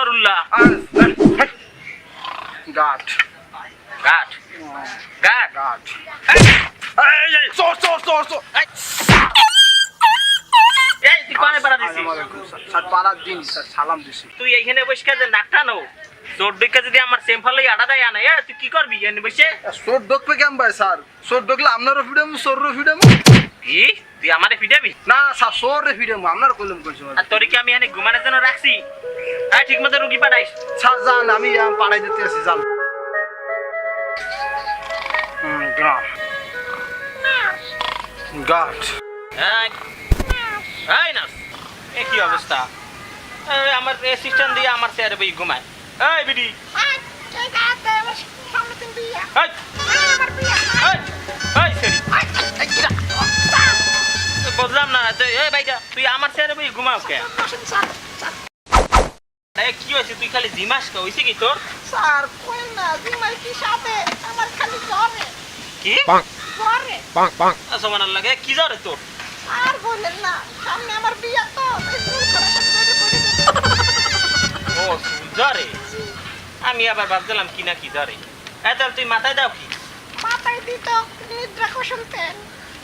আস্তাগফিরুল্লাহ। গাট গাট গাট গাট এই চোর চোর চোর চোর এই তুই কোনে পাড়া দিছিস? স্যার পাড়ার দিন স্যার সালাম দিছি। তুই এইখানে বসে যে নাকটা নো তোর দিকে যদি আমার সেম্পল আড়া দেয় না তুই কি করবি এনে বসে? চোর ঢুকবে কেমন ভাই স্যার? চোর ঢুকলে আপনারও ফিডাম চোরও ফিডাম। কি তুই আমারে পিটাবি? না স্যার চোরে ফিডাম আপনার কইলাম কইছো। আর তোর কি আমি এনে ঘুমানোর জন্য রাখছি? ঠিক মতো রুগী পাঠাইস। স্যার যান আমি পাড়াই দিতে আছি যান। গাট গাট এই না এ কি অবস্থা? আমার অ্যাসিস্ট্যান্ট দিয়ে আমার চেয়ারে বই ঘুমায়। এই বিডি বুঝলাম না এই ভাইটা তুই আমার চেয়ারে বই ঘুমাও কে? কি হয়েছে তুই খালি জিমাস কে হয়েছে কি তোর? স্যার কোন না জিমাই কি সাথে আমার খালি জ্বরে কি জ্বরে সমান লাগে কি জ্বরে তোর? আর বলেন না সামনে আমার বিয়ে তো ও জ্বরে আমি আবার ভাবছিলাম কি না কি জ্বরে। তাহলে তুই মাথায় দাও কি? মাথায় দিত নিদ্রা কুসুমতেন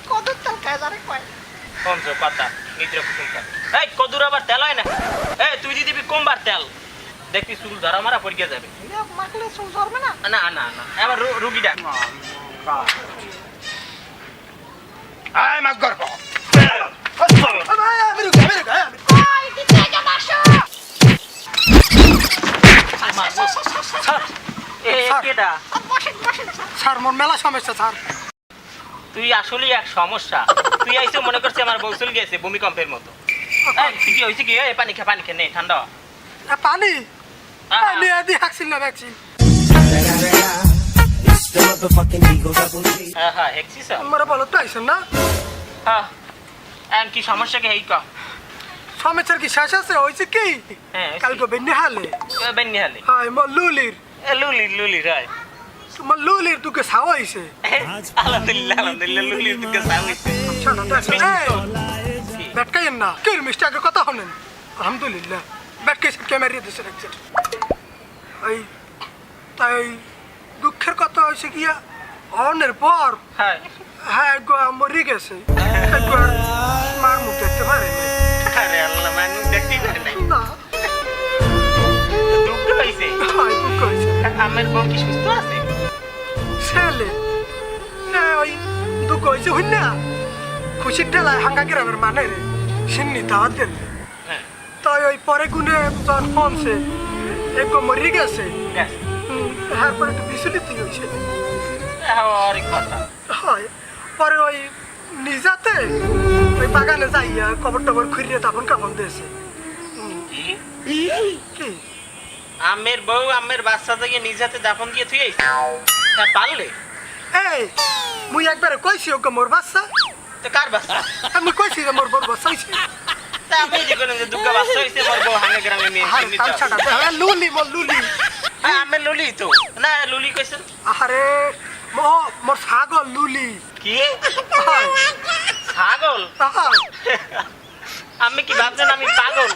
কদুর তলকায় জ্বরে কয় পঞ্চ পাতা নিদ্রা কুসুমটা। এই কদুর আবার তেল হয় না? তুই যদি দিবি কমবার তেল দেখবি চুল ধরা মারা পড়ে যাবে। মাখলে চুল জ্বরবে না? না না না এবার রুগী ডাক। আয় মাগ গর্ব কই দিতে গেল আসো কেডা? বসেন বসেন স্যার মোর মেলা সমস্যা স্যার। তুই আসলে এক সমস্যা। তুই আইসে মনে করছিস আমার বৌসুল গেছে ভূমিকম্পের মতো। কি হয়েছে কি? পানি খা নে ঠান্ডা পানি পানি আদি হাকছিল না ভ্যাকসিন। হ্যাঁ হেক্সিস আমরা বলো তো আইছেন না? হ্যাঁ কি সমস্যা কি? এই ক সমস্যার কি শেষ আছে? হয়েছে কি কালকে বেন্নি হালে বেন্নি হালে হাই মোর লুলির লুলি রায় তোমার লুলির তোকে ছাওয়া হয়েছে। আলহামদুলিল্লাহ লুলির তোকে সামিছে ব্যাটকাইয়েন না কি মিষ্টি আগে কথা হলেন। আলহামদুলিল্লাহ ব্যাটকাই ক্যামেরা দিয়েছে রাখছে। এই তাই দুঃখের কথা হয়েছে গিয়া অনের পর হ্যাঁ হ্যাঁ মরে গেছে। মার মুখ দেখতে পারে না। আরে আল্লাহ মানুষ দেখতেই পারে নাই। না দুঃখ হয়েছে। হয় দুঃখ হয়েছে। আমার বউ কি সুস্থ আছে? ছেলে ওই দুঃখ হয়েছে হইন না খুশির ঠেলায় হাঙ্গা গ্রামের মানে রে সিন্নি দাওয়াত দিল। তাই ওই পরে গুনে যখন কমছে এক মরে গেছে। তারপরে একটু বিচলিত হয়েছে। হয় পরে ওই নিজাতে ওই বাগানে যাইয়া কবর টবর খুঁড়িয়ে তাপন কাপন দিয়েছে। কি আমের বউ আমের বাচ্চা থেকে নিজ হাতে দাফন দিয়ে তুই পারলে? এই মুই একবারে কইছি ওকে মোর বাচ্চা। তো কার বাচ্চা? আমি কইছি যে মোর বড় বাচ্চা হইছে। তা আমি যে কোন যে দুগ্গা বাচ্চা হইছে মোর বউ হাঙ্গা গ্রামে মেয়ে চিনি তো। লুলি মোর লুলি। হ্যাঁ আমের লুলি তো না লুলি কইছেন? আরে মোর ছাগল লুলি। কি ছাগল? আমি কি ভাবছেন আমি পাগল?